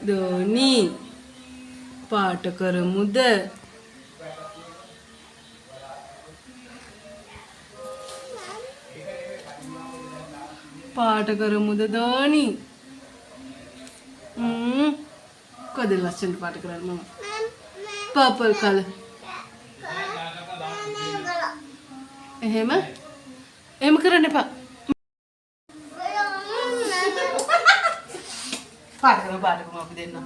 ධෝනි පාට කරමුද? පාට කරමුද ධෝනි? කොහොමද ලස්සනට පාට කරන්නේ මම? Purple colour. එහෙම කරන්න එපා. පාට කරමු අපි දෙන්න.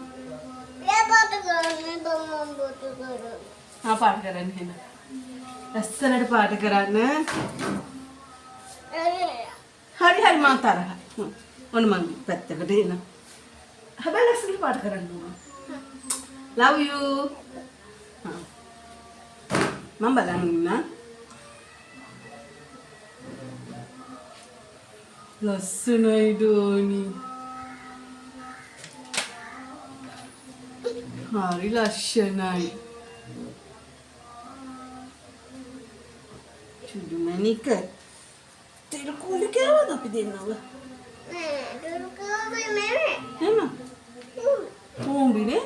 පාට කරන්න එහෙනම්. ලස්සනට පාට කරන්න. හරි මං තරහයි. ඔන්න මං පැත්තකට එන. හැබැයි ලස්සනට පාට කරන්න ඕන. Love you. මම බලන් ඉන්න. ලස්සනයි ධෝනි. හරි ලස්සනයි. චුඩු මණික. තේර කුලි කෑවද අපි දෙන්නව? එහෙම. කොම්බිනේ?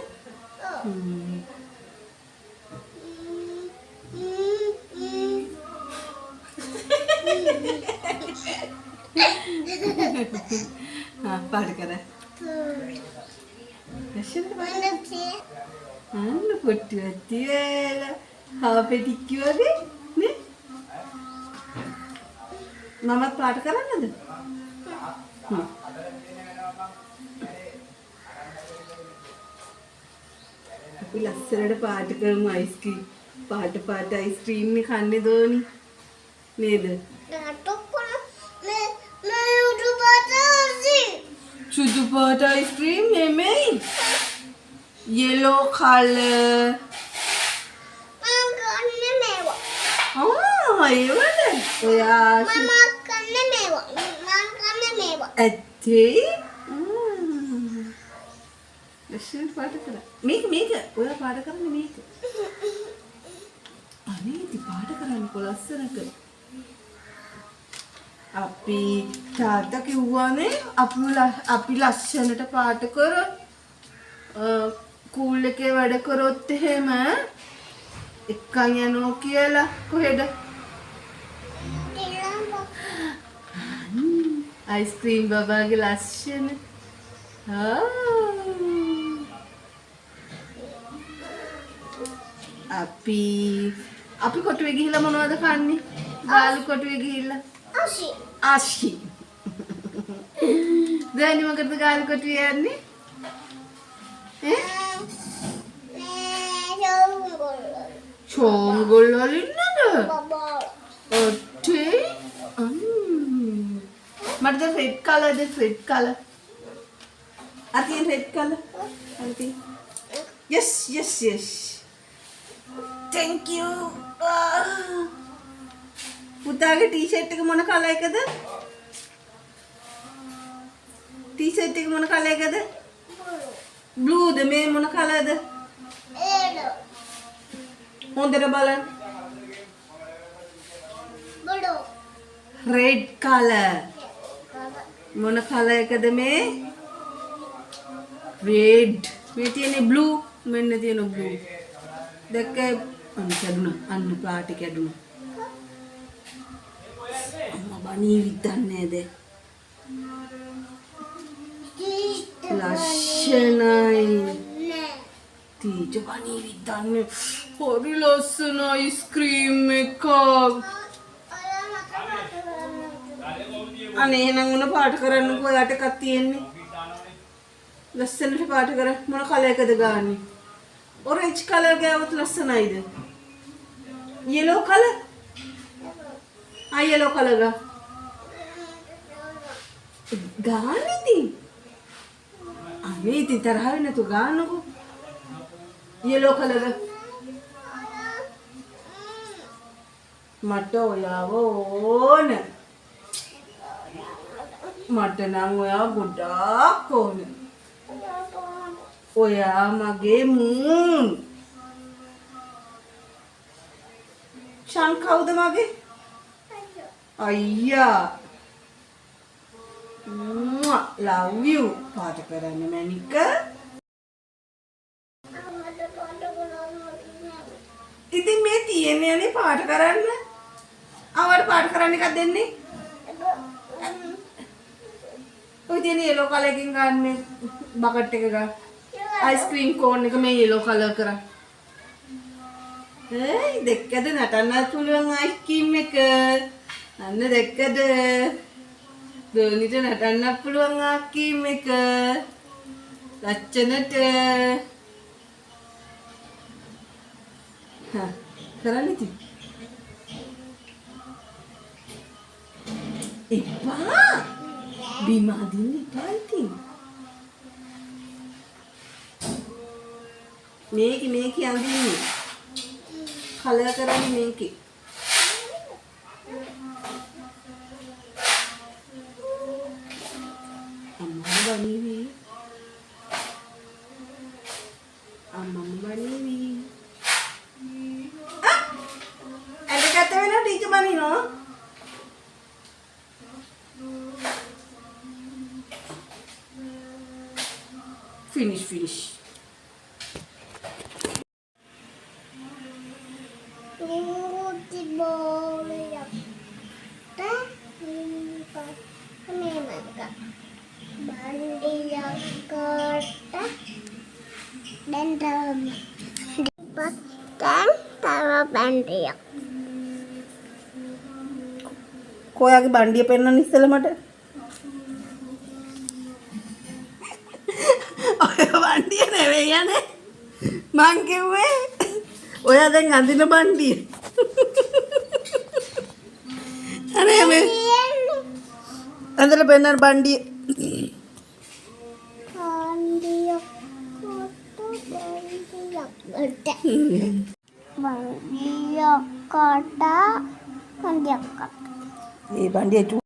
පාට කර. අන්න පොට්ටුවක් තියලා හාපෙටික්කි වගේ නේ? මමත් පාට කරන්නද? අපි ලස්සනට පාට කරමු අයිස්ක්‍රීම්. පාට අයිස්ක්‍රීම් නේ කන්නේ ධෝනි. නේද? සුදු පාට අයිස්ක්‍රීම් නෙමෙයි. yellow color. ඒවද? ඔයා මම කන්නේ මේවා. මම කන්නේ මේවා. ඇත්තේ? ලස්සන පාට කරා. මේක ඔයා පාට කරන්නේ මේක. අනේ ඉති පාට කරන්නේ කොලස්සනක. අපි තාත්තා කිව්වානේ අපි ලස්සනට පාට කරොත් කූල් එකේ වැඩ කරොත් එහෙම එක්කන් යනවා කියලා. කොහෙද? අයිස්ක්‍රීම් බබාගේ ලස්සන. අපි කොටුවේ ගිහිල්ලා මොනවද කන්නේ? බාලු කොටුවේ ගිහිල්ලා ආශි. දැන් මොකටද ගාලු කොටුවේ යන්නේ? චෝංගොල් වල ඉන්නද? ඔටේ. මට රෙඩ් කලර්. අතින් රෙඩ් කලර්. අතින්. Yes. Thank you. පුතාගේ ටී-ෂර්ට් එක මොන කලර් එකද? ටී-ෂර්ට් එක මොන කලර් එකද? බ්ලූද? මේ මොන කලර්ද? හොඳට බලන්න. Red colour. මොන කලර් එකද මේ? රෙඩ්. මේ තියෙන්නේ බ්ලූ. මෙන්න තියෙන බ්ලූ. දැක්ක අන්න කැඩුණා. අන්න පාටි කැඩුණා. අම්මා බණී විද්දන්නේ නේද? ලස්සනයි. ටීචර් බණී විද්දන්නේ. හරි ලස්සන අයිස්ක්‍රීම් එකක්. අනේ එහෙනම් මොන පාට කරන්නකෝ යට එකක් තියෙන්නේ. ලස්සනට පාට කර මොන කලර් එකද ගාන්නේ? ඔරෙන්ජ් කලර් ගාවොත් ලස්සනයිද? yellow colour? yellow කලර් ගාන්නේ ඉතින්. අනේ ඉතින් තරහ වෙන්නේ නැතු ගාන්නකෝ. yellow colour. මට ඔයාව ඕන. මට නම් ඔයා ගොඩාක් ඕන. ඔයා මගේ මූන්. ෂාන් කවුද මගේ? අයියා. love you. පාට කරන්න මැනික. ඉතින් මේ තියෙන්නේ නේ පාට කරන්න. ආවට පාට කරන්න එකක් දෙන්නේ. ඔය තියෙන yellow color එකකින් ගන්න මේ බකට් එක ගන්න. අයිස්ක්‍රීම් කෝන් එක මේ yellow color කරා. ඒයි දෙක්කද නටන්නත් පුළුවන් අයිස්ක්‍රීම් එක. අන්න දෙක්කද? දොනිට නටන්නත් පුළුවන් අයිස්ක්‍රීම් එක. ලච්චනට. හා කරන්න ඉතින්. එපා. බිම අදින්න එපා ඉතින්. මේකේ අඳින්නේ. කලර් කරන්නේ මේකේ. අම්මම බණීවි. ඇඩකට වෙන ටීචර් බණිනෝ. Finish. කොයාගේ බණ්ඩිය පෙන්නන්න ඉස්සෙල්ලා මට. ඔය බණ්ඩිය නෙවෙයි යන්නේ. මං කිව්වේ ඔයා දැන් අඳින බණ්ඩිය. අනේ මේ ඇඳලා පෙන්නන බණ්ඩිය. ඒ බණ්ඩිය